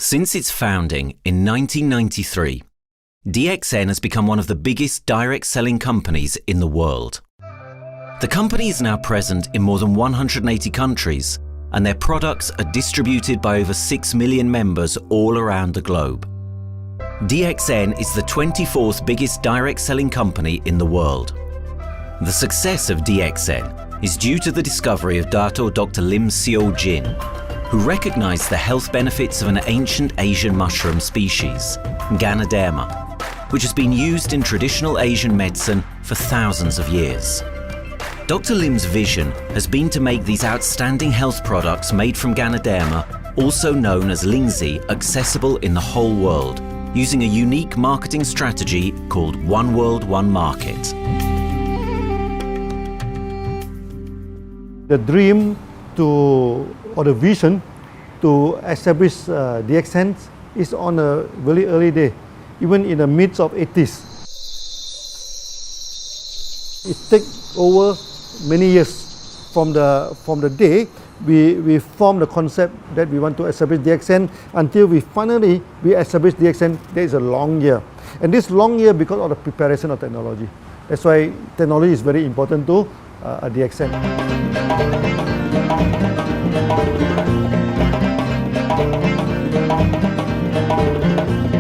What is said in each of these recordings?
Since its founding in 1993, DXN has become one of the biggest direct selling companies in the world. The company is now present in more than 180 countries, and their products are distributed by over 6 million members all around the globe. DXN is the 24th biggest direct selling company in the world. The success of DXN is due to the discovery of Dr. Lim Seo Jin, who recognized the health benefits of an ancient Asian mushroom species, Ganoderma, which has been used in traditional Asian medicine for thousands of years. Dr. Lim's vision has been to make these outstanding health products made from Ganoderma, also known as Lingzi, accessible in the whole world, using a unique marketing strategy called One World, One Market. The dream or the vision to establish DXN is on a very early day, even in the midst of 80s. It takes over many years from the day we formed the concept that we want to establish DXN until we finally establish DXN. There is a long year, and this long year because of the preparation of technology. That's why technology is very important to DXN.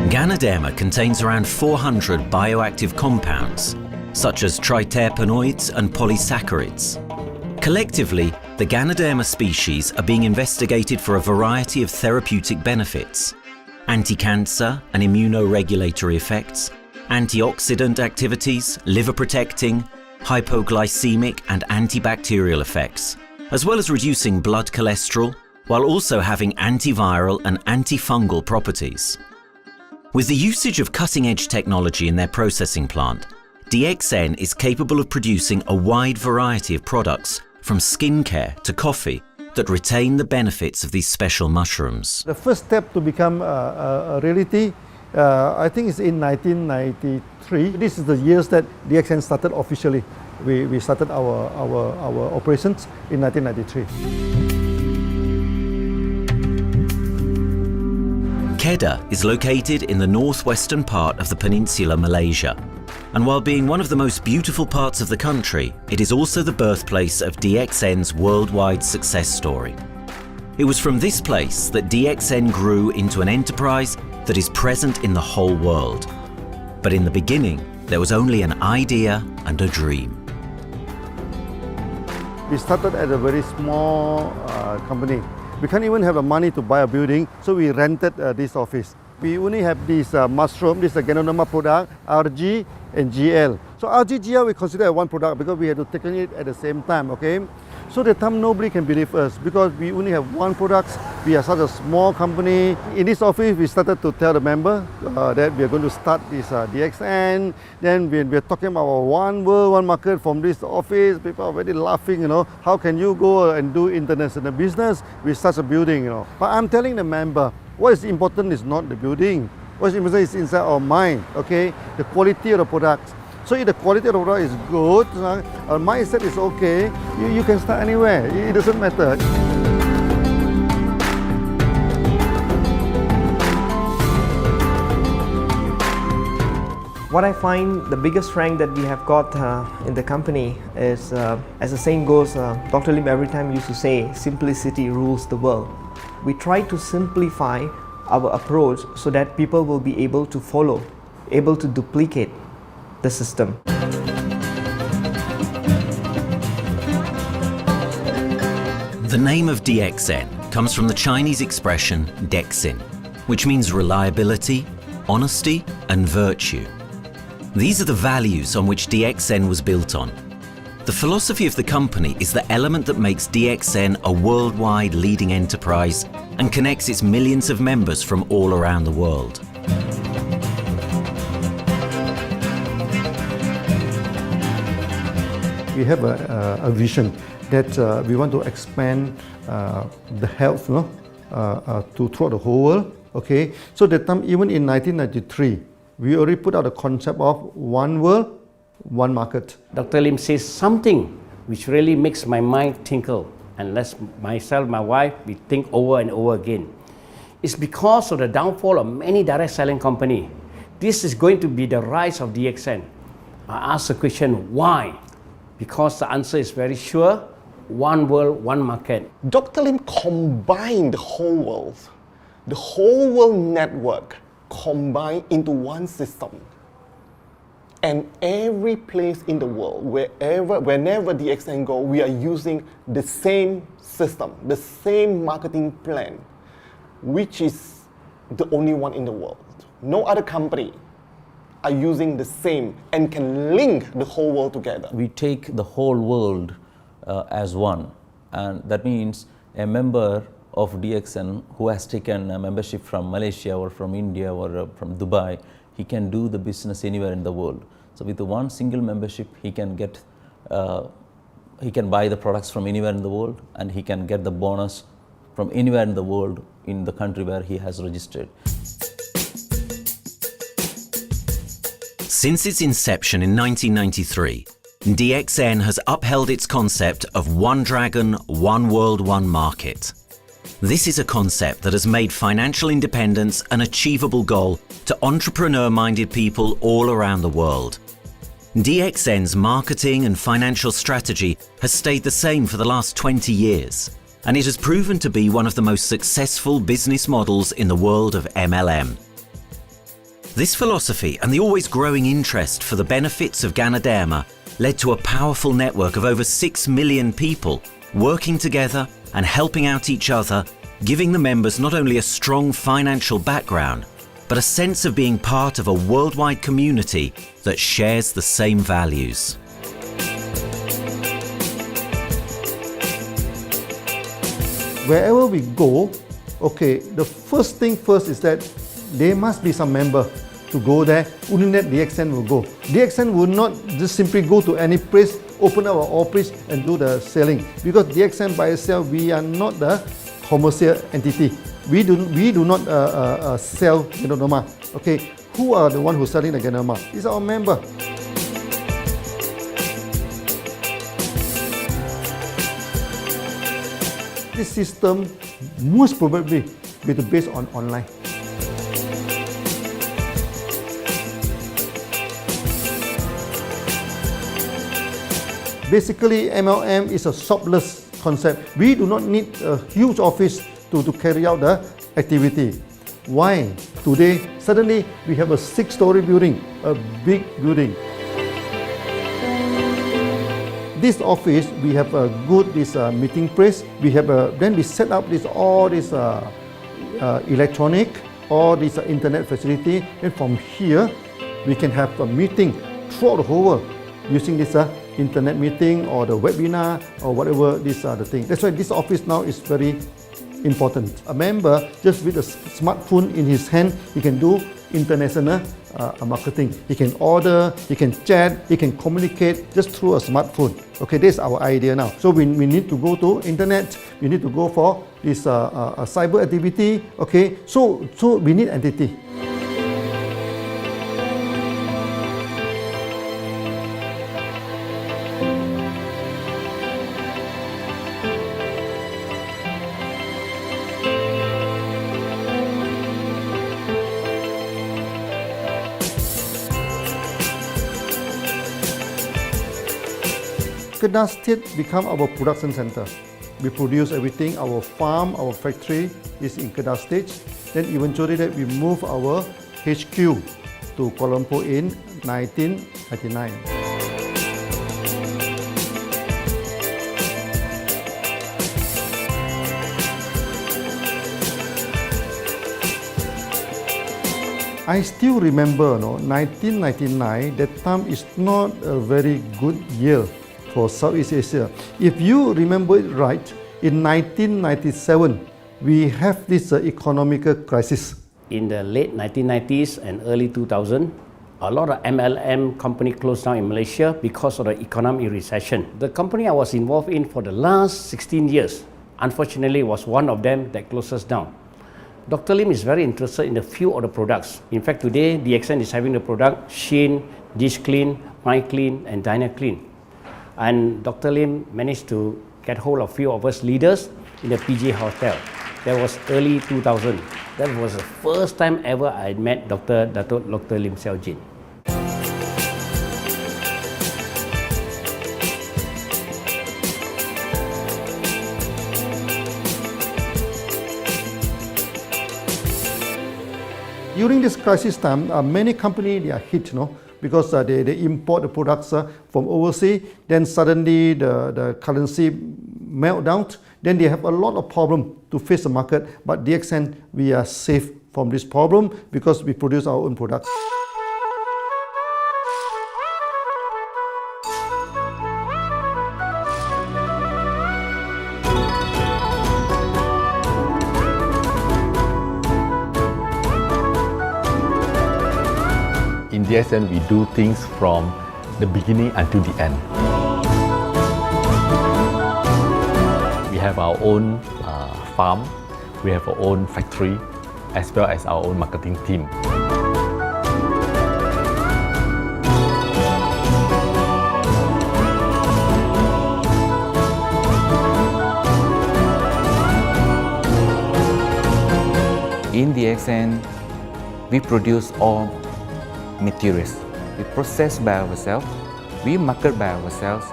Ganoderma contains around 400 bioactive compounds, such as triterpenoids and polysaccharides. Collectively, the Ganoderma species are being investigated for a variety of therapeutic benefits: anti-cancer and immunoregulatory effects, antioxidant activities, liver protecting, hypoglycemic and antibacterial effects, as well as reducing blood cholesterol, while also having antiviral and antifungal properties. With the usage of cutting-edge technology in their processing plant, DXN is capable of producing a wide variety of products, from skincare to coffee, that retain the benefits of these special mushrooms. The first step to become a reality, I think, is in 1993. This is the years that DXN started officially. We started our operations in 1993. Kedah is located in the northwestern part of the peninsula Malaysia, and while being one of the most beautiful parts of the country, it is also the birthplace of DXN's worldwide success story. It was from this place that DXN grew into an enterprise that is present in the whole world. But in the beginning, there was only an idea and a dream. We started at a very small company. We can't even have the money to buy a building, so we rented this office. We only have this mushroom, this is a Ganoderma product, RG and GL. So RG, GL we consider one product because we had to take it at the same time, okay? So at the time nobody can believe us because we only have one product. We are such a small company. In this office, we started to tell the member that we are going to start this DXN. Then we are talking about one world, one market from this office. People are very laughing, you know. How can you go and do international business with such a building, you know? But I'm telling the member, what is important is not the building. What is important is inside our mind, okay? The quality of the products. So if the quality of the product is good, our mindset is okay, you can start anywhere. It doesn't matter. What I find the biggest strength that we have got in the company is, as the saying goes, Dr. Lim every time used to say, simplicity rules the world. We try to simplify our approach so that people will be able to follow, able to duplicate the system. The name of DXN comes from the Chinese expression DXN, which means reliability, honesty, and virtue. These are the values on which DXN was built on. The philosophy of the company is the element that makes DXN a worldwide leading enterprise and connects its millions of members from all around the world. We have a vision that we want to expand the health to throughout the whole world. Okay, so that time, even in 1993, we already put out the concept of one world, one market. Dr. Lim says something which really makes my mind tinkle, and lets myself, my wife, we think over and over again. It's because of the downfall of many direct selling companies. This is going to be the rise of DXN. I ask the question, why? Because the answer is very sure, one world, one market. Dr. Lim combined the whole world network combined into one system. And every place in the world, whenever DXN go, we are using the same system, the same marketing plan, which is the only one in the world. No other company are using the same and can link the whole world together. We take the whole world as one, and that means a member of DXN who has taken a membership from Malaysia or from India or from Dubai, he can do the business anywhere in the world. So with the one single membership, he can get, he can buy the products from anywhere in the world, and he can get the bonus from anywhere in the world in the country where he has registered. Since its inception in 1993, DXN has upheld its concept of one dragon, one world, one market. This is a concept that has made financial independence an achievable goal to entrepreneur-minded people all around the world. DXN's marketing and financial strategy has stayed the same for the last 20 years, and it has proven to be one of the most successful business models in the world of MLM. This philosophy and the always growing interest for the benefits of Ganoderma led to a powerful network of over 6 million people working together and helping out each other, giving the members not only a strong financial background, but a sense of being part of a worldwide community that shares the same values. Wherever we go, okay, the first thing first is that there must be some member to go there. Only that DXN will go. DXN will not just simply go to any place, open our office and do the selling. Because DXN by itself, we are not the commercial entity. We do not sell Ganoderma. Okay, who are the one who's selling the Ganoderma? It's our member. This system most probably will be based on online. Basically, MLM is a shopless concept. We do not need a huge office to carry out the activity. Why? Today, suddenly we have a 6-story building, a big building. This office, we have a good meeting place. We have then we set up all this electronic, all this internet facility. And from here, we can have a meeting throughout the whole world using this internet meeting or the webinar or whatever these are the things. That's why this office now is very important. A member, just with a smartphone in his hand, he can do international marketing. He can order, he can chat, he can communicate just through a smartphone. Okay, that's our idea now. So we need to go to internet, we need to go for this cyber activity. Okay, so we need entity. Kedah State become our production center. We produce everything. Our farm, our factory is in Kedah State. Then eventually that we move our HQ to Kuala Lumpur in 1999. I still remember, 1999, that time is not a very good year for Southeast Asia. If you remember it right, in 1997, we have this economical crisis. In the late 1990s and early 2000, a lot of MLM company closed down in Malaysia because of the economic recession. The company I was involved in for the last 16 years, unfortunately, was one of them that closes down. Dr. Lim is very interested in a few of the products. In fact, today, DXN is having the product Sheen, Dish Clean, My Clean, and Diner Clean. And Dr. Lim managed to get hold of a few of us leaders in the PJ Hotel. That was early 2000. That was the first time ever I met Dr. Lim Xiao Jin. During this crisis time, many companies they are hit, because they import the products from overseas. Then suddenly the currency melt down. Then they have a lot of problem to face the market. But DXN, we are safe from this problem because we produce our own products. In DXN, we do things from the beginning until the end. We have our own farm, we have our own factory, as well as our own marketing team. In DXN, we produce all materials. We process by ourselves, we market by ourselves,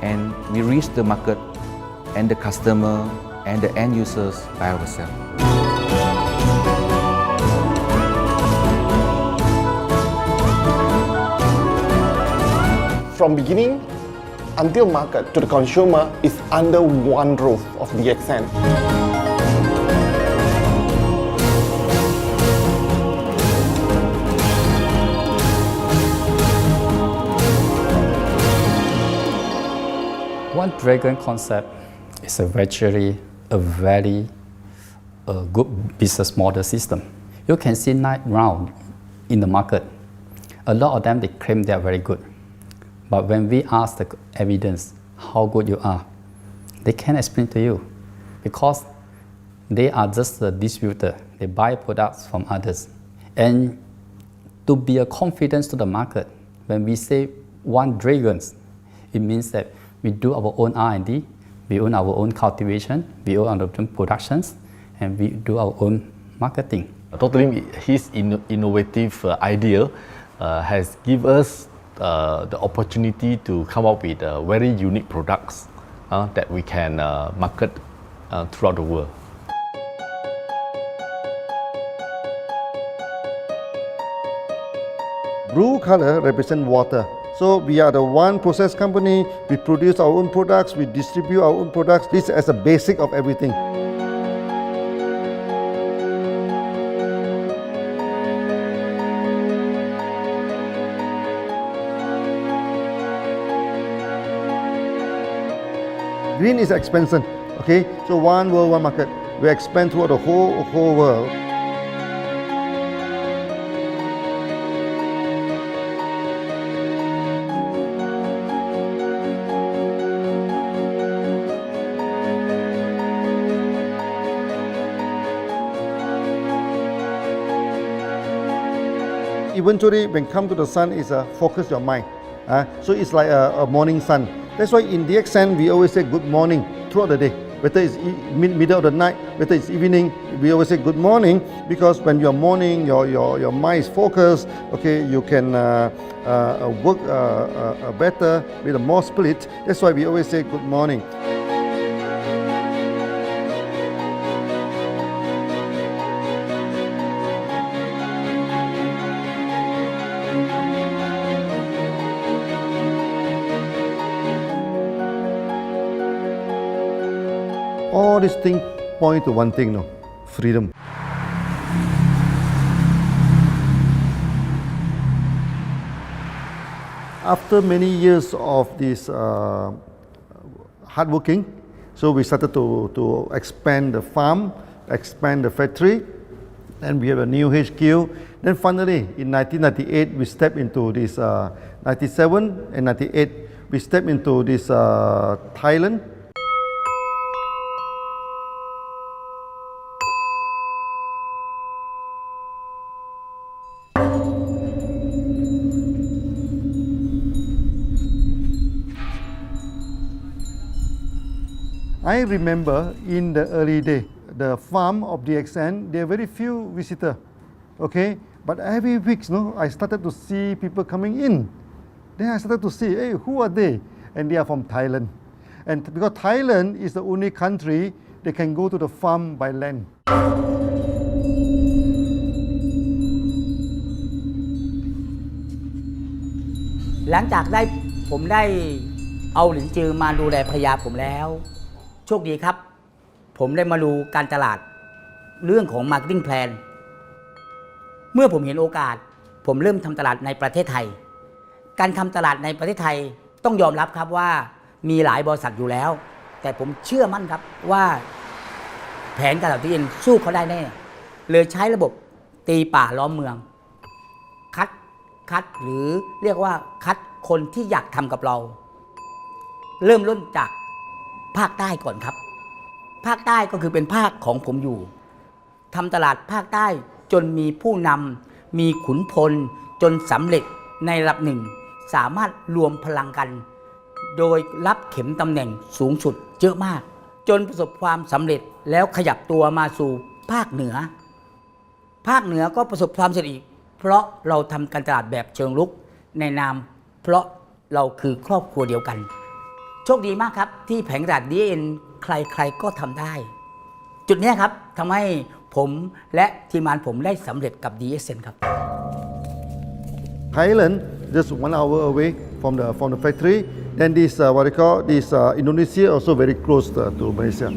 and we reach the market and the customer and the end users by ourselves. From beginning until market to the consumer is under one roof of DXN. One Dragon concept is actually a very good business model system. You can see right now in the market, a lot of them they claim they are very good. But when we ask the evidence how good you are, they can't explain to you because they are just a distributor. They buy products from others. And to be a confidence to the market, when we say One Dragons, it means that we do our own R&D, we own our own cultivation, we own our own productions, and we do our own marketing. Totally, his innovative idea has given us the opportunity to come up with very unique products that we can market throughout the world. Blue color represents water. So we are the one process company, we produce our own products, we distribute our own products. This is as a basic of everything. Green is expansion, okay? So one world, one market. We expand throughout the whole world. Eventually, when come to the sun, is focus your mind. So it's like a morning sun. That's why in DXN, we always say good morning throughout the day. Whether it's middle of the night, whether it's evening, we always say good morning because when you're morning, your mind is focused. Okay, you can work better with a more spirit. That's why we always say good morning. All these things point to one thing, freedom. After many years of this hard working, so we started to expand the farm, expand the factory, and we have a new HQ. Then finally, in 1998, we stepped into this, 97 and 98, we stepped into this Thailand. I remember in the early day, the farm of DXN, there are very few visitors, okay? But every week, I started to see people coming in. Then I started to see, hey, who are they? And they are from Thailand. And because Thailand is the only country they can go to the farm by land. หลังจากผมได้เอาหลินจือมาดูแลภรรยาผมแล้วโชคดีครับผมได้มาดูการตลาดเรื่องของ Marketing Plan เมื่อผมเห็นโอกาสผมเริ่มทำตลาดในประเทศไทยการทำตลาดในประเทศไทยต้องยอมรับครับว่ามีหลายบริษัทอยู่แล้วแต่ผมเชื่อมั่นครับว่าแผนการตลาดที่DXNสู้เขาได้แน่เลยใช้ระบบตีป่าล้อมเมืองคัดหรือเรียกว่าคัดคนที่อยากทำกับเราเริ่มต้นจากภาคใต้ก่อนครับภาคใต้ก็คือเป็นภาคของผมอยู่ทำตลาดภาคใต้จนมีผู้นำมีขุนพลจนสำเร็จในระดับหนึ่งสามารถรวมพลังกันโดยรับเข็มตำแหน่งสูงสุดเยอะมากจนประสบความสำเร็จแล้วขยับตัวมาสู่ภาคเหนือก็ประสบความสำเร็จอีกเพราะเราทำการตลาดแบบเชิงรุกในนามเพราะเราคือครอบครัวเดียวกันโชคดีมากครับที่แผงตลาดDXNใครๆก็ทำได้จุดนี้ครับทำให้ผมและทีมงานผมได้สำเร็จกับDXNครับ Thailand just 1 hour away from the factory. Then this what they call this Indonesia also very close to Malaysia.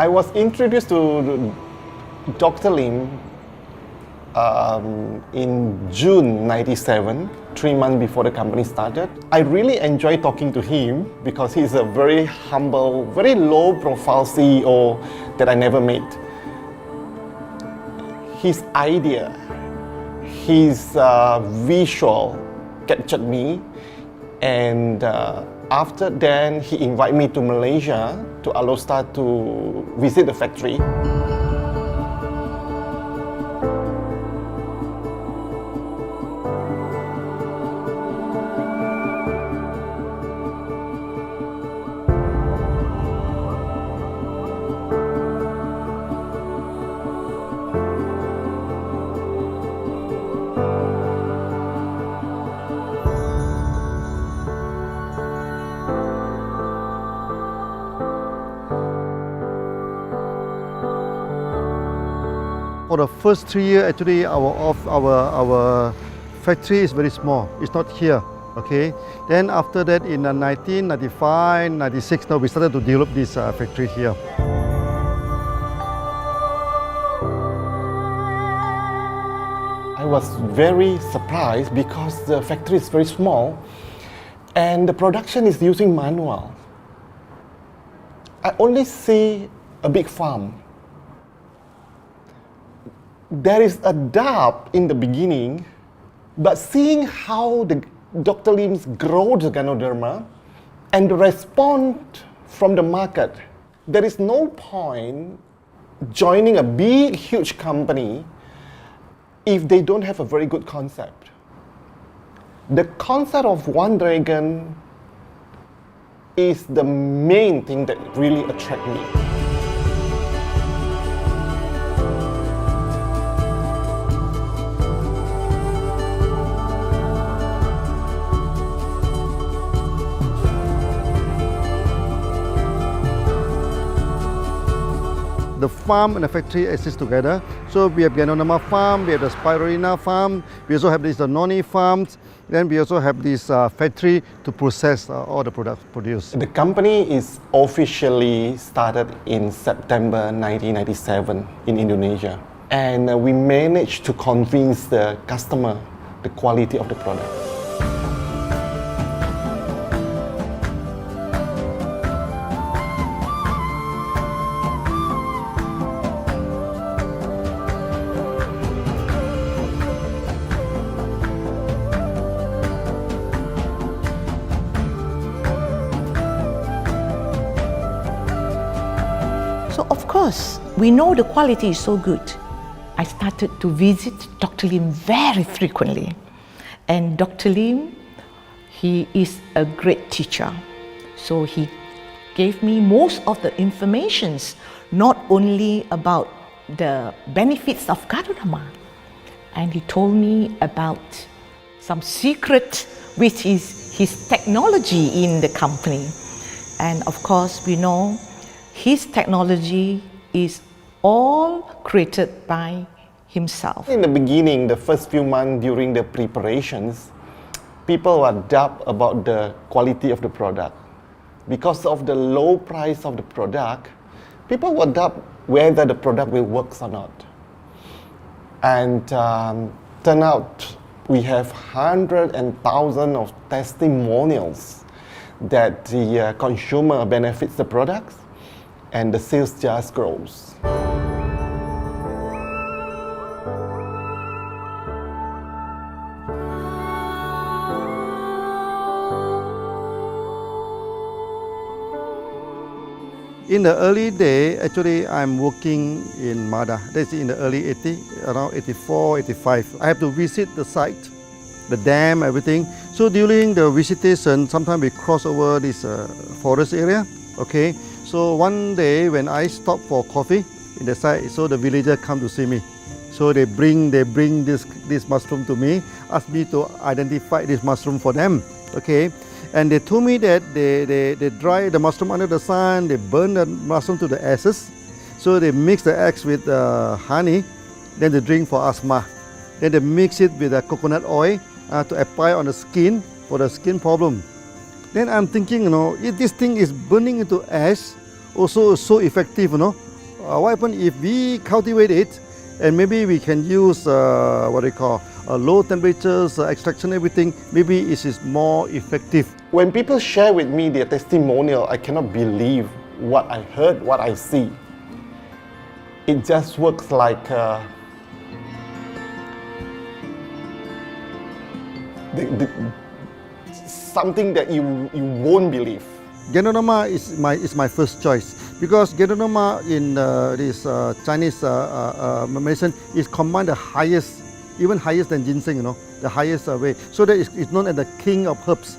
I was introduced to Dr. Lim in June '97, 3 months before the company started. I really enjoy talking to him because he's a very humble, very low-profile CEO that I never met. His idea, his visual captured me, and after then he invited me to Malaysia to Alostar to visit the factory. For the first 3 years, actually, our factory is very small. It's not here, okay. Then after that, in 1995, 96, now we started to develop this factory here. I was very surprised because the factory is very small and the production is using manual. I only see a big farm. There is a doubt in the beginning, but seeing how Dr. Lim's grow the Ganoderma and the response from the market, there is no point joining a big, huge company if they don't have a very good concept. The concept of One Dragon is the main thing that really attracts me. The farm and the factory exist together. So we have Ganoderma farm, we have the Spirulina farm, we also have these noni farms, then we also have this factory to process all the products produced. The company is officially started in September 1997 in Indonesia. And we managed to convince the customer the quality of the product. because we know the quality is so good, I started to visit Dr. Lim very frequently. And Dr. Lim, he is a great teacher. So he gave me most of the informations, not only about the benefits of Ganoderma, and he told me about some secret, which is his technology in the company. And of course, we know his technology is all created by himself. In the beginning, the first few months during the preparations, people were doubt about the quality of the product. Because of the low price of the product, people were doubt whether the product will work or not. And turn out we have hundreds and thousands of testimonials that the consumer benefits the products and the sales just grows. In the early day, actually, I'm working in Mada. That's in the early 80s, around 84, 85. I have to visit the site, the dam, everything. So during the visitation, sometimes we cross over this forest area. Okay. So one day when I stop for coffee in the site, so the villager come to see me. So they bring this mushroom to me, ask me to identify this mushroom for them. Okay. And they told me that they dry the mushroom under the sun, they burn the mushroom to the ashes. So they mix the eggs with honey, then they drink for asthma. Then they mix it with coconut oil to apply on the skin for the skin problem. Then I'm thinking, if this thing is burning into ash, also so effective, what happens if we cultivate it and maybe we can use low temperatures, extraction, everything, maybe it is more effective. When people share with me their testimonial, I cannot believe what I heard, what I see. It just works like something that you won't believe. Ganoderma is my first choice because Ganoderma in this Chinese medicine is combined the highest, even higher than ginseng, the highest way. So that it's known as the king of herbs.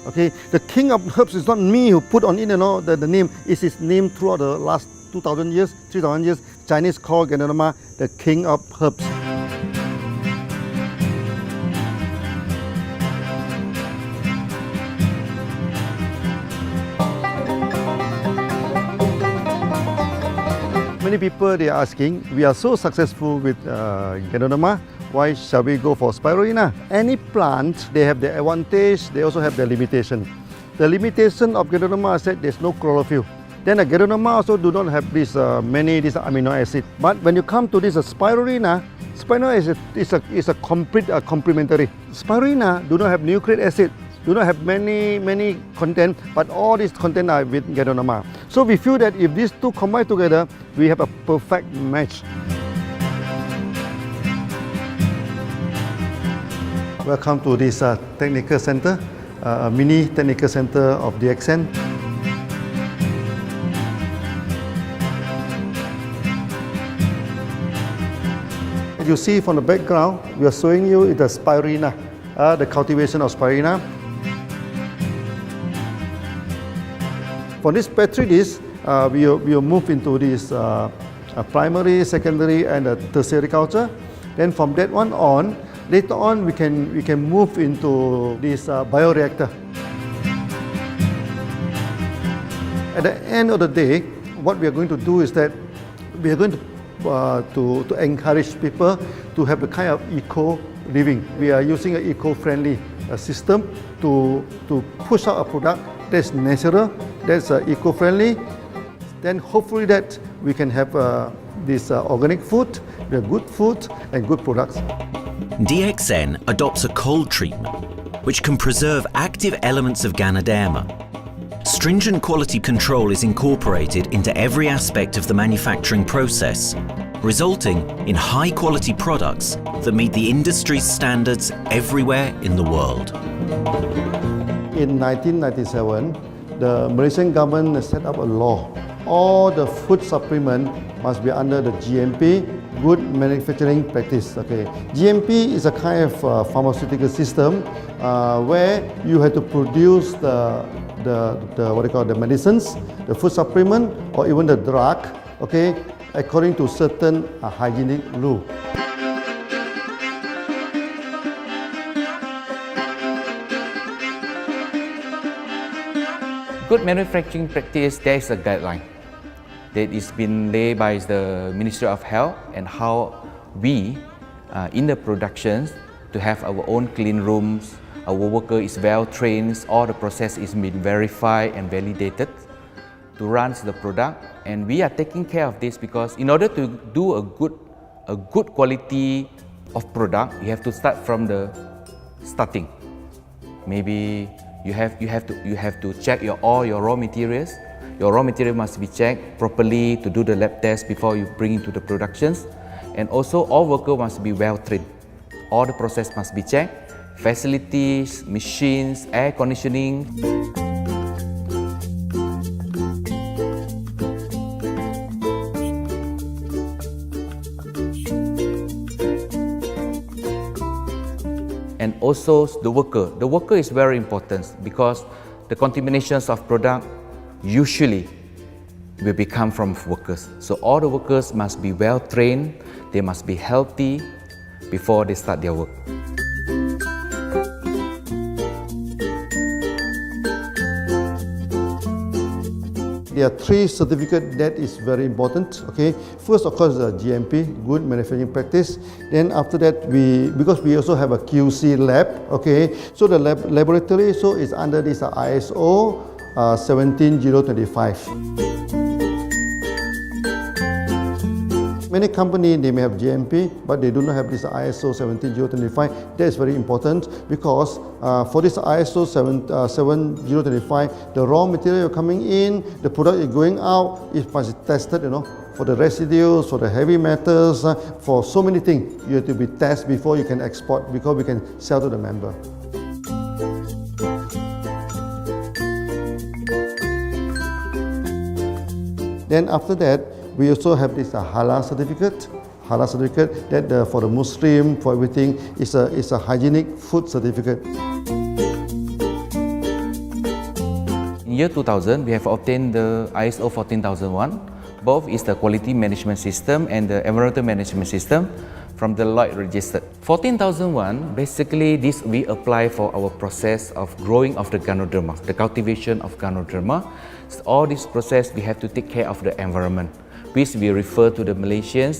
Okay, the king of herbs is not me who put on it, the name is his name throughout the last 2,000 years, 3,000 years. Chinese call Ganoderma the king of herbs. Many people they are asking, we are so successful with Ganoderma, why shall we go for spirulina? Any plant, they have their advantage, they also have their limitation. The limitation of Ganoderma is that there's no chlorophyll. Then the Ganoderma also do not have this this amino acid. But when you come to this spirulina, spirulina is a complete complementary. Spirulina do not have nucleic acid, do not have many content, but all these content are with Ganoderma. So we feel that if these two combine together, we have a perfect match. Welcome to this technical center, a mini technical center of DXN. As you see from the background, we are showing you the spirulina, the cultivation of spirulina. For this petri dish, we will move into this primary, secondary, and tertiary culture. Then from that one on, later on we can move into this bioreactor. At the end of the day, what we are going to do is that we are going to encourage people to have the kind of eco living. We are using an eco-friendly system to push out a product that's natural, that's eco-friendly. Then hopefully that we can have this organic food, the good food and good products. DXN adopts a cold treatment which can preserve active elements of Ganoderma. Stringent quality control is incorporated into every aspect of the manufacturing process, resulting in high-quality products that meet the industry's standards everywhere in the world. In 1997, the Malaysian government set up a law all the food supplement must be under the GMP, good manufacturing practice. Okay, GMP is a kind of pharmaceutical system where you have to produce the what they call the medicines, the food supplement, or even the drug. Okay, according to certain hygienic rule. Good manufacturing practice, there is a guideline that is been laid by the Ministry of Health and how we in the productions to have our own clean rooms, our worker is well trained, all the process is being verified and validated to run the product, and we are taking care of this because in order to do a good quality of product, you have to start from the starting. Maybe you have to check all your raw materials. Your raw material must be checked properly to do the lab test before you bring into the productions. And also all workers must be well trained. All the process must be checked. Facilities, machines, air conditioning. And also the worker. The worker is very important because the contaminations of product usually will become from workers. So all the workers must be well trained, they must be healthy before they start their work. There are three certificates that is very important. Okay, first of course the GMP, good manufacturing practice. Then after that because we also have a QC lab. Okay, so the laboratory is under this ISO 17025. Many companies, they may have GMP, but they do not have this ISO 17025. That is very important because for this ISO 7025, the raw material coming in, the product is going out, it must be tested, for the residues, for the heavy metals, for so many things. You have to be tested before you can export, because we can sell to the member. Then after that, we also have this halal certificate. Halal certificate that for the Muslim, for everything, is a hygienic food certificate. In year 2000, we have obtained the ISO 14001. Both is the quality management system and the environmental management system from the Lloyd registered. 14001, basically this we apply for our process of growing of the Ganoderma, the cultivation of Ganoderma. So all this process we have to take care of the environment, which we refer to the Malaysian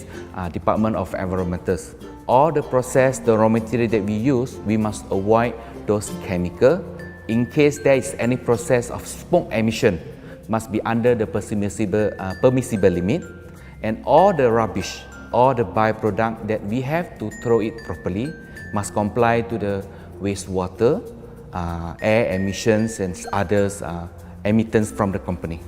Department of Environmentals. All the process, the raw material that we use, we must avoid those chemicals. In case there is any process of smoke emission, must be under the permissible limit. And all the rubbish, all the byproduct that we have to throw it properly, must comply to the wastewater, air emissions and others emittance from the company.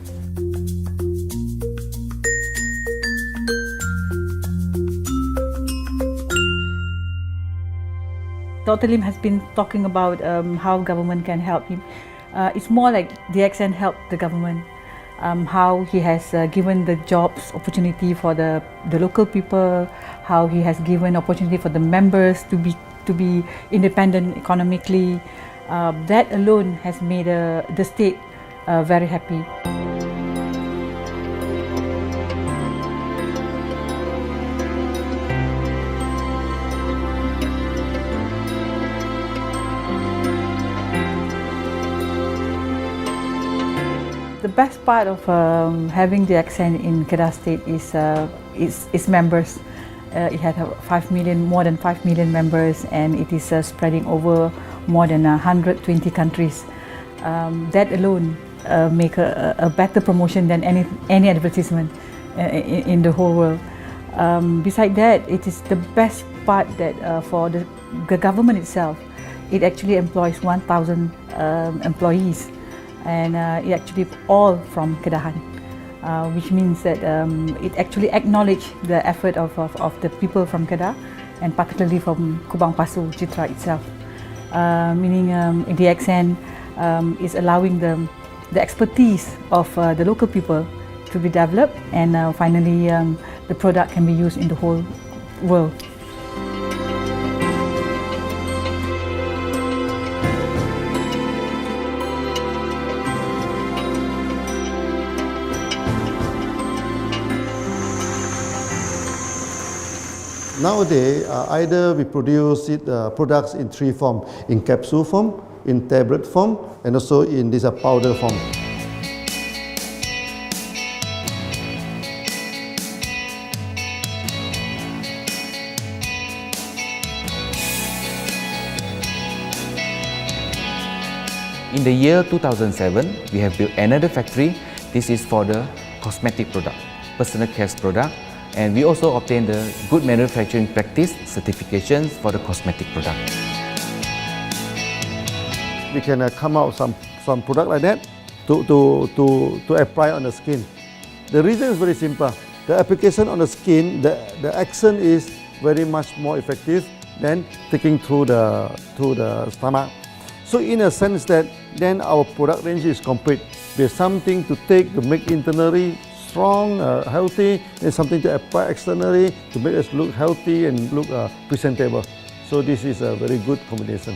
Dr. Lim has been talking about how government can help him. It's more like DXN helped the government, how he has given the jobs opportunity for the local people, how he has given opportunity for the members to be independent economically. That alone has made the state very happy. The best part of having DXN in Kedah State is its members. It has more than 5 million members, and it is spreading over more than 120 countries. That alone make a better promotion than any advertisement in the whole world. Besides that, it is the best part that for the government itself, it actually employs 1,000 employees. And it actually all from Kedahan, which means that it actually acknowledges the effort of the people from Kedah, and particularly from Kubang Pasu Citra itself. Meaning DXN is allowing the expertise of the local people to be developed, and finally the product can be used in the whole world. Nowadays, either we produce products in three forms: in capsule form, in tablet form, and also in this powder form. In the year 2007, we have built another factory. This is for the cosmetic product, personal care product, and we also obtained the Good Manufacturing Practice certifications for the cosmetic product. We can come out some product like that to apply on the skin. The reason is very simple. The application on the skin, the action is very much more effective than taking through the stomach. So in a sense that then our product range is complete. There's something to take to make internally strong, healthy, and something to apply externally to make us look healthy and look presentable. So this is a very good combination.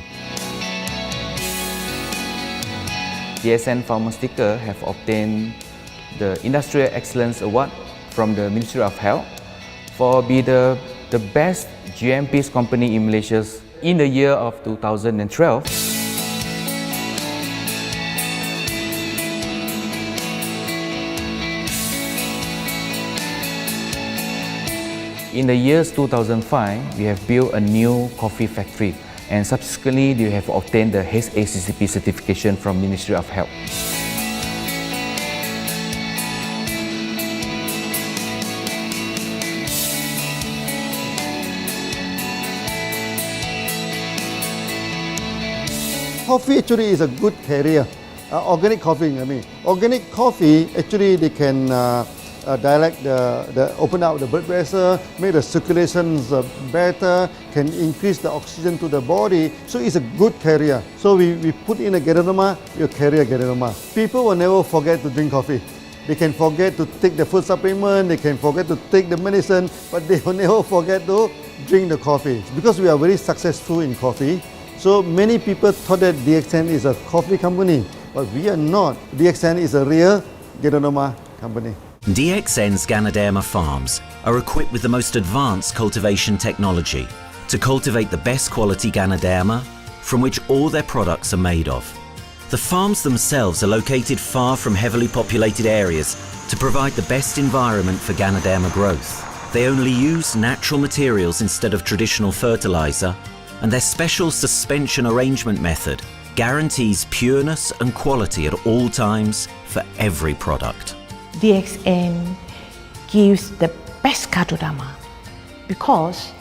DXN Pharmaceutical have obtained the Industrial Excellence Award from the Ministry of Health for be the best GMP company in Malaysia in the year of 2012. In the years 2005, we have built a new coffee factory, and subsequently we have obtained the HACCP certification from Ministry of Health. Coffee actually is a good career. Organic coffee, I mean. Organic coffee, actually they can dilate open up the blood vessel, make the circulations better, can increase the oxygen to the body. So it's a good carrier. So we put in a Ganoderma, you carry a Ganoderma. People will never forget to drink coffee. They can forget to take the food supplement, they can forget to take the medicine, but they will never forget to drink the coffee. Because we are very successful in coffee, so many people thought that DXN is a coffee company, but we are not. DXN is a real Ganoderma company. DXN's Ganoderma farms are equipped with the most advanced cultivation technology to cultivate the best quality Ganoderma from which all their products are made of. The farms themselves are located far from heavily populated areas to provide the best environment for Ganoderma growth. They only use natural materials instead of traditional fertilizer, and their special suspension arrangement method guarantees pureness and quality at all times for every product. DXN gives the best Ganoderma because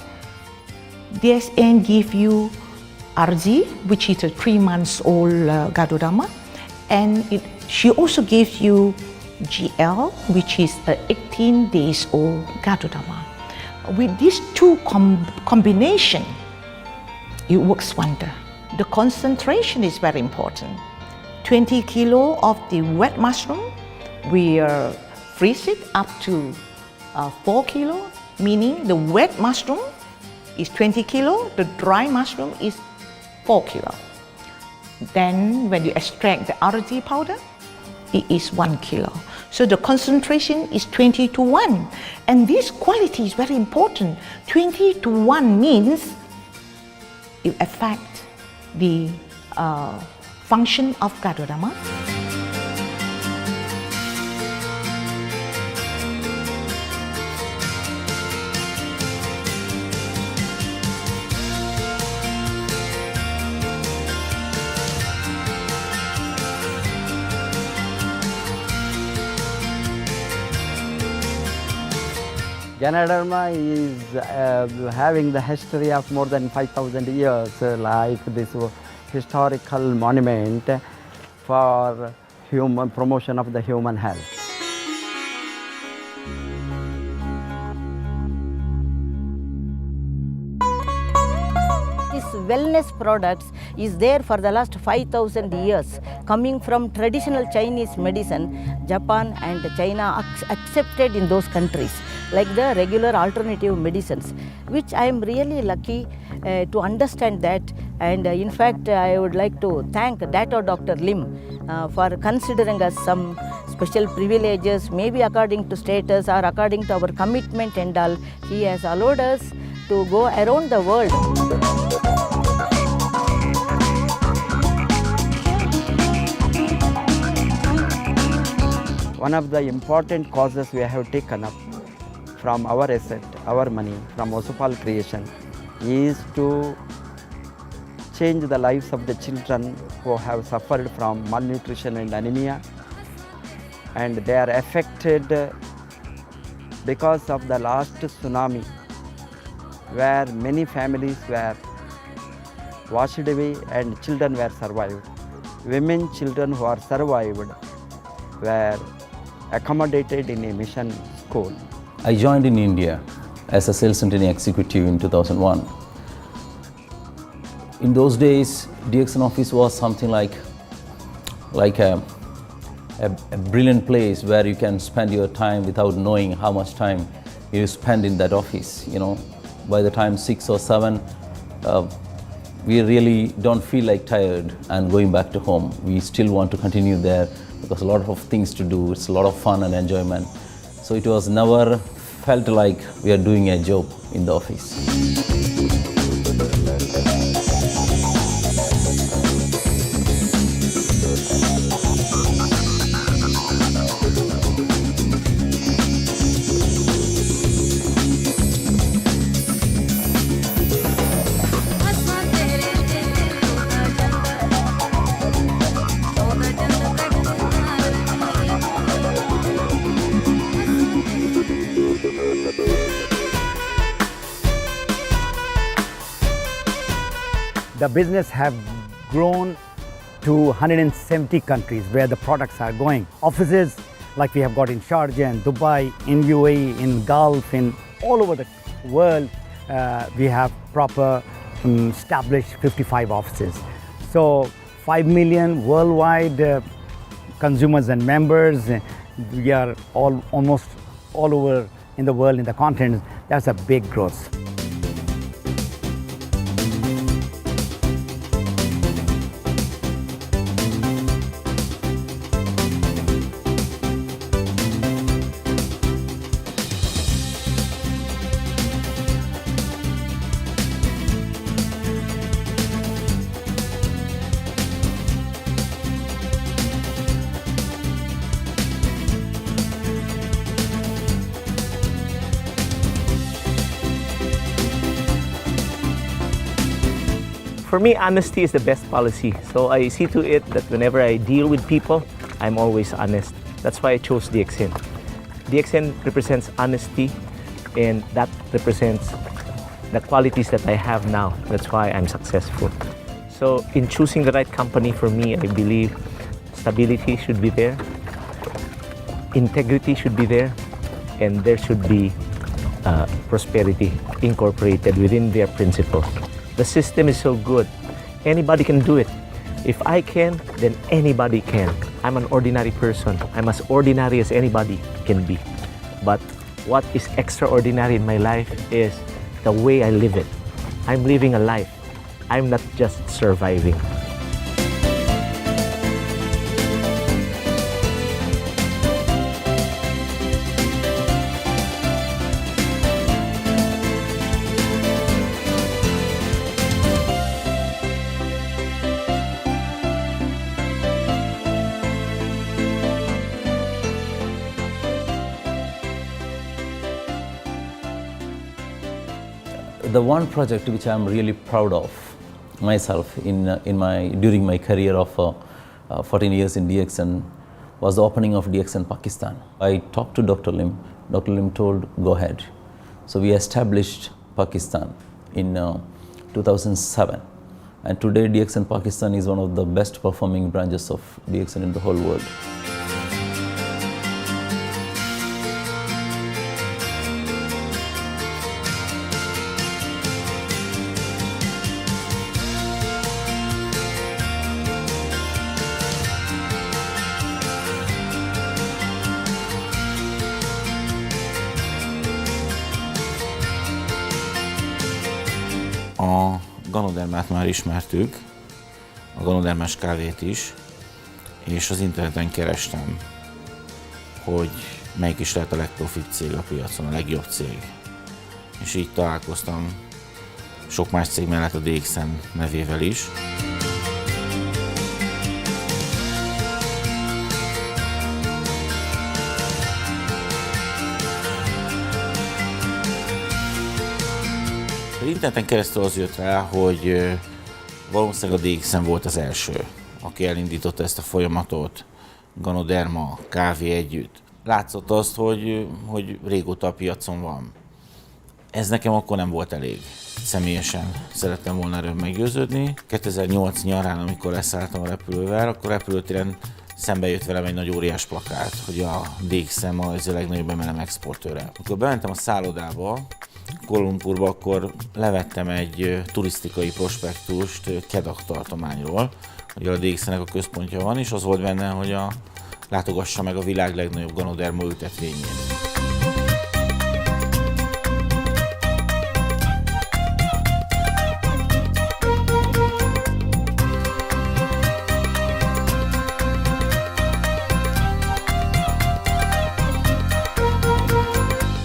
DXN gives you RG, which is a 3 months old Ganoderma, and she also gives you GL, which is a 18 days old Ganoderma. With these two combination, it works wonder. The concentration is very important. 20 kilo of the wet mushroom, we freeze it up to 4 kilo, meaning the wet mushroom is 20 kilo, the dry mushroom is 4 kilo. Then when you extract the RG powder, it is 1 kilo. So the concentration is 20:1. And this quality is very important. 20:1 means it affects the function of Ganoderma. Ganoderma is having the history of more than 5,000 years, like this historical monument for human promotion of the human health. This wellness products is there for the last 5,000 years, coming from traditional Chinese medicine. Japan and China accepted in those countries, like the regular alternative medicines, which I am really lucky to understand that. And in fact, I would like to thank Dr. Lim for considering us some special privileges, maybe according to status or according to our commitment and all. He has allowed us to go around the world. One of the important causes we have taken up from our asset, our money, from Osopal creation, is to change the lives of the children who have suffered from malnutrition and anemia, and they are affected because of the last tsunami, where many families were washed away and children were survived. Women, children who are survived were accommodated in a mission school. I joined in India as a sales and training executive in 2001. In those days, DXN office was something like a brilliant place where you can spend your time without knowing how much time you spend in that office. You know, by the time 6 or 7, we really don't feel like tired and going back to home. We still want to continue there because a lot of things to do. It's a lot of fun and enjoyment. So it was never felt like we are doing a job in the office. The business have grown to 170 countries where the products are going. Offices like we have got in Sharjah and Dubai, in UAE, in Gulf, in all over the world, we have proper established 55 offices. So 5 million worldwide consumers and members. We are almost all over in the world, in the continents. That's a big growth. For me, honesty is the best policy. So I see to it that whenever I deal with people, I'm always honest. That's why I chose DXN. DXN represents honesty, and that represents the qualities that I have now. That's why I'm successful. So in choosing the right company for me, I believe stability should be there, integrity should be there, and there should be prosperity incorporated within their principles. The system is so good. Anybody can do it. If I can, then anybody can. I'm an ordinary person. I'm as ordinary as anybody can be. But what is extraordinary in my life is the way I live it. I'm living a life. I'm not just surviving. The one project which I'm really proud of myself during my career of 14 years in DXN was the opening of DXN Pakistan. I talked to Dr. Lim. Dr. Lim told, go ahead. So we established Pakistan in 2007. And today DXN Pakistan is one of the best performing branches of DXN in the whole world. A Ganodermát már ismertük, a Ganodermás kávét is, és az interneten kerestem, hogy melyik is lehet a legprofit cég a piacon, a legjobb cég. És így találkoztam sok más cég mellett a DXN nevével is. Az interneten keresztül az jött rá, hogy valószínűleg a DXN volt az első, aki elindította ezt a folyamatot, Ganoderma, kávé együtt. Látszott azt, hogy régóta a piacon van. Ez nekem akkor nem volt elég. Személyesen szerettem volna erről meggyőződni. 2008 nyarán, amikor leszálltam a repülővel, akkor repülőtéren szembe jött velem egy nagy óriás plakát, hogy a DXN ma ez a legnagyobb MLM exportőre. Amikor bementem a szállodába, Kuala Lumpurba, akkor levettem egy turisztikai prospektust Kedah tartományról, hogy a DXN-nek a központja van, és az volt benne, hogy látogassa meg a világ legnagyobb Ganoderma ültetvényét.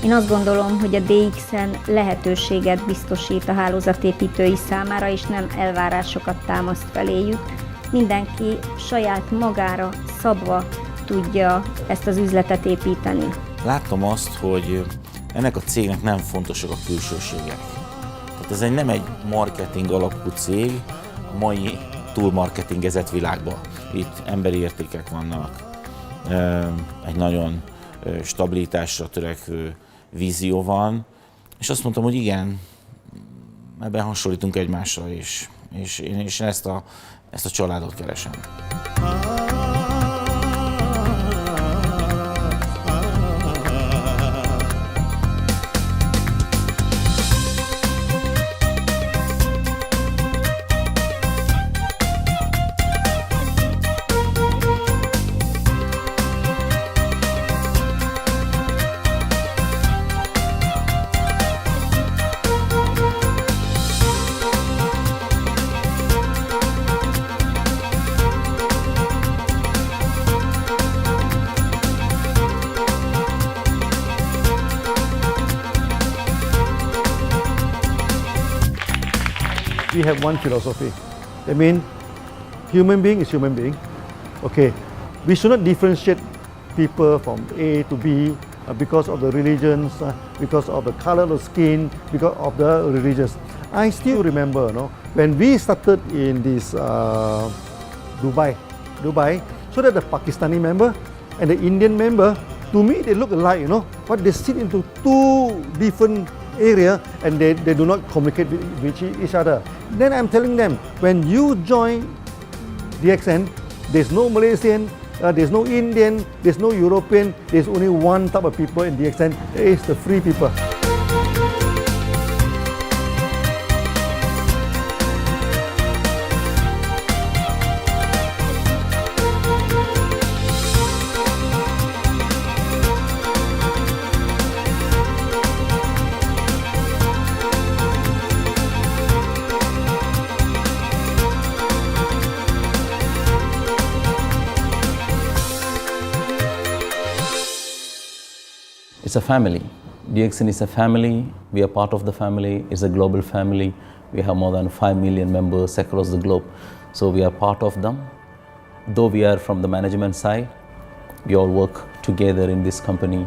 Én azt gondolom, hogy a DXN lehetőséget biztosít a hálózatépítői számára, és nem elvárásokat támaszt feléjük. Mindenki saját magára szabva tudja ezt az üzletet építeni. Láttam azt, hogy ennek a cégnek nem fontosak a külsőségek. Tehát ez nem egy marketing alapú cég a mai túlmarketingezett világban. Itt emberi értékek vannak, egy nagyon stabilitásra törekvő vízió van, és azt mondtam, hogy igen, ebben hasonlítunk egymásra is, és én ezt a családot keresem. We have one philosophy. I mean, human being is human being. Okay, we should not differentiate people from A to B because of the religions, because of the color of the skin, because of the religions. I still remember, when we started in this Dubai, so that the Pakistani member and the Indian member, to me they look alike, but they sit into two different area and they do not communicate with each other. Then I'm telling them, when you join DXN, there's no Malaysian, there's no Indian, there's no European, there's only one type of people in DXN, it's the free people. It's a family. DXN is a family. We are part of the family. It's a global family. We have more than 5 million members across the globe. So we are part of them. Though we are from the management side, we all work together in this company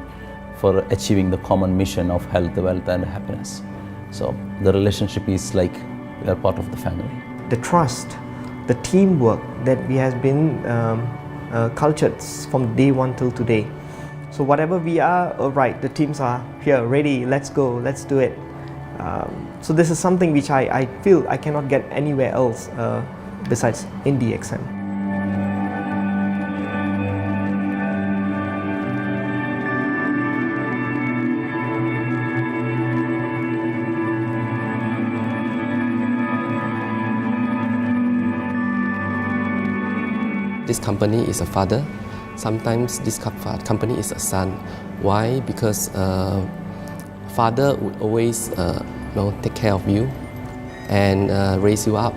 for achieving the common mission of health, wealth and happiness. So the relationship is like we are part of the family. The trust, the teamwork that we has been cultured from day one till today. So whatever we are, right, the teams are here, ready, let's go, let's do it. So this is something which I feel I cannot get anywhere else besides in DXN. This company is a father. Sometimes this company is a son. Why? Because father would always take care of you, and raise you up.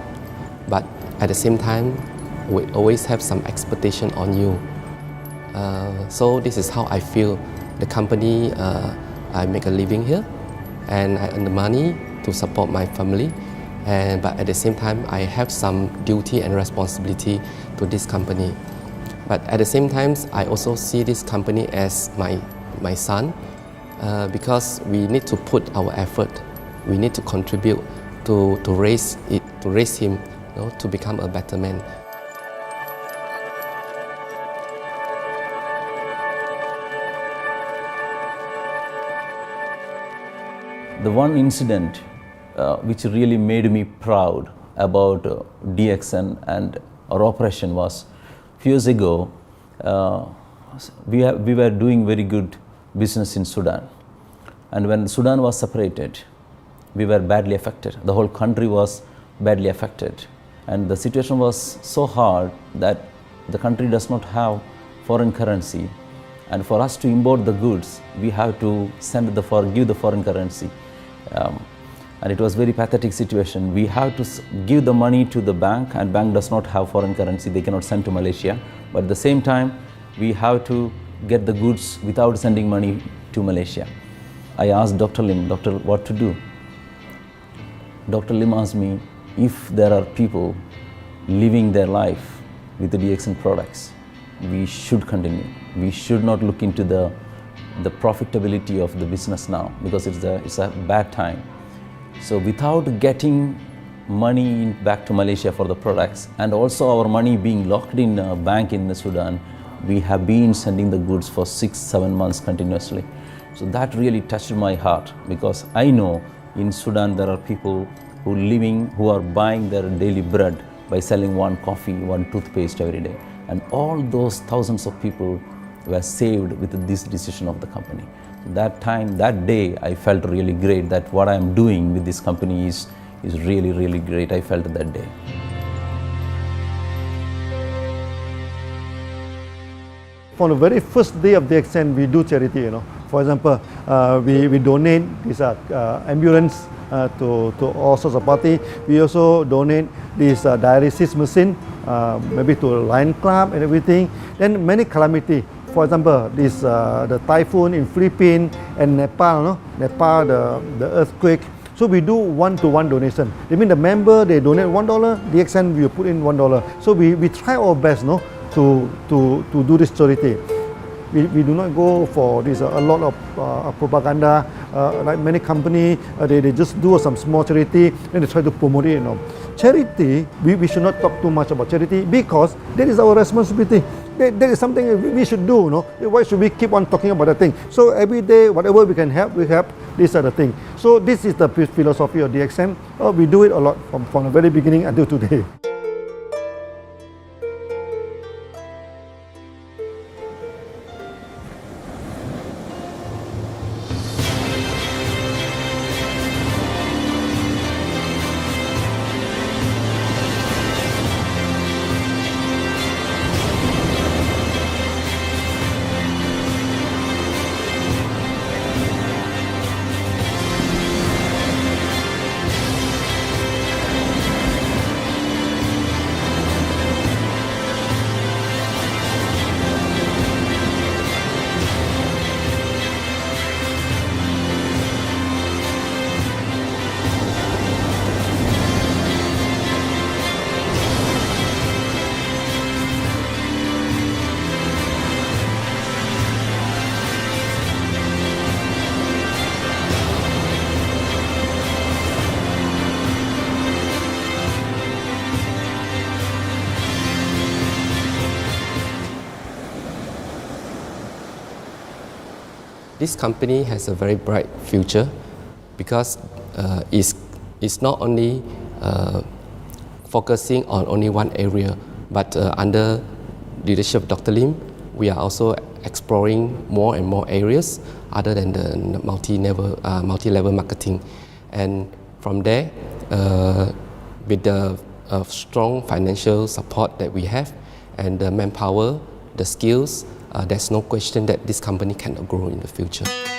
But at the same time, we always have some expectation on you. So this is how I feel. The company, I make a living here, and I earn the money to support my family. But at the same time, I have some duty and responsibility to this company. But at the same time, I also see this company as my son, because we need to put our effort. We need to contribute to raise him, to become a better man. The one incident which really made me proud about DXN and our operation was a few years ago. We were doing very good business in Sudan, and when Sudan was separated, we were badly affected. The whole country was badly affected, and the situation was so hard that the country does not have foreign currency, and for us to import the goods, we have to give the foreign currency. And it was very pathetic situation. We have to give the money to the bank, and bank does not have foreign currency. They cannot send to Malaysia. But at the same time, we have to get the goods without sending money to Malaysia. I asked Dr. Lim, "Doctor, what to do?" Dr. Lim asked me, if there are people living their life with the DXN products, we should continue. We should not look into the profitability of the business now, because it's a bad time. So without getting money back to Malaysia for the products, and also our money being locked in a bank in Sudan, we have been sending the goods for 6-7 months continuously. So that really touched my heart, because I know in Sudan there are people who are buying their daily bread by selling one coffee, one toothpaste every day. And all those thousands of people were saved with this decision of the company. That day, I felt really great that what I am doing with this company is really, really great. I felt that day. On the very first day of DXN, we do charity. For example, we donate this ambulance to all sorts of party. We also donate this dialysis machine, maybe to Lion Club and everything. Then many calamity. For example, the typhoon in Philippines and Nepal, the earthquake. So we do one-to-one donation. I mean, the member, they donate $1, DXN will put in $1. So we try our best, to do this charity. We do not go for this a lot of propaganda, like many companies. They just do some small charity, then they try to promote it. Charity, we should not talk too much about charity, because that is our responsibility. That is something we should do. Why should we keep on talking about that thing? So every day, whatever we can help, we help. These are the things. So this is the philosophy of DXN. We do it a lot from the very beginning until today. This company has a very bright future, because it's not only focusing on only one area, but under leadership of Dr. Lim, we are also exploring more and more areas other than the multi-level marketing. And from there, with the strong financial support that we have and the manpower, the skills, there's no question that this company cannot grow in the future. future. เ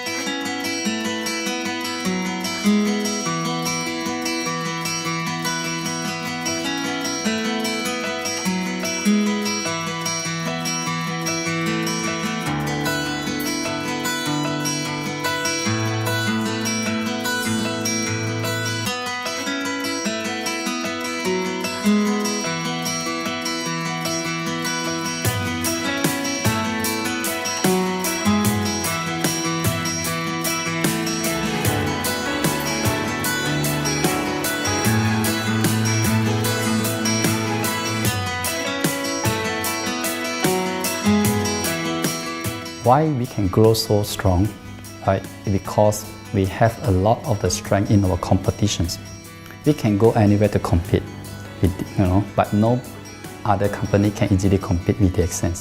Why we can grow so strong? Right? Because we have a lot of the strength in our competitions. We can go anywhere to compete, but no other company can easily compete with DXN.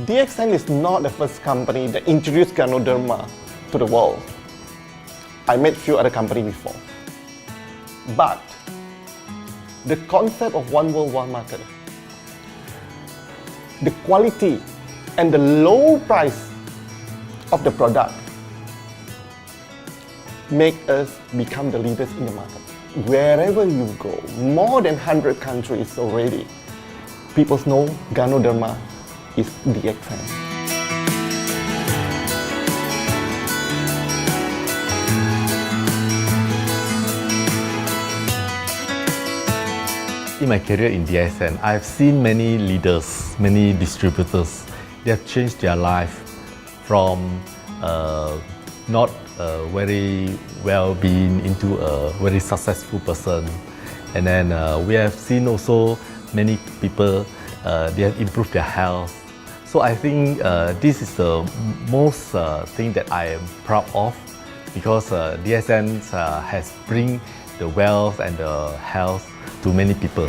DXN is not the first company that introduced Ganoderma to the world. I met few other companies before. But the concept of one world, one market, the quality and the low price of the product make us become the leaders in the market. Wherever you go, more than 100 countries already, people know Ganoderma is DXN. In my career in DXN, I've seen many leaders, many distributors. They have changed their life from not very well-being into a very successful person. And then we have seen also many people, they have improved their health. So I think this is the most thing that I am proud of, because DXN has bring the wealth and the health to many people.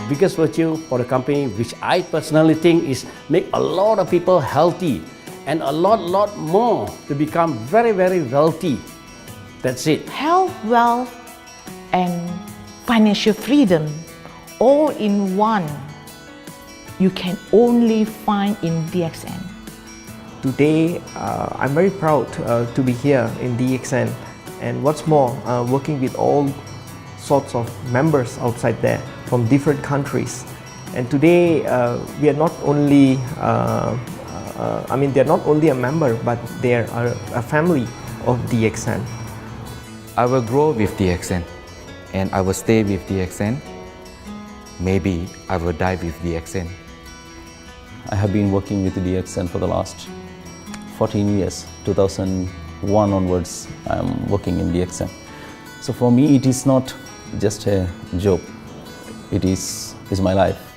Biggest virtue for the company, which I personally think is make a lot of people healthy and a lot more to become very wealthy. That's it. Health, wealth, and financial freedom all in one. You can only find in DXN. Today, I'm very proud to be here in DXN, and what's more, working with all sorts of members outside there from different countries. And today, we are not only, they're not only a member, but they are a family of DXN. I will grow with DXN, and I will stay with DXN. Maybe I will die with DXN. I have been working with DXN for the last 14 years. 2001 onwards, I am working in DXN. So for me, it is not just a job. It is my life.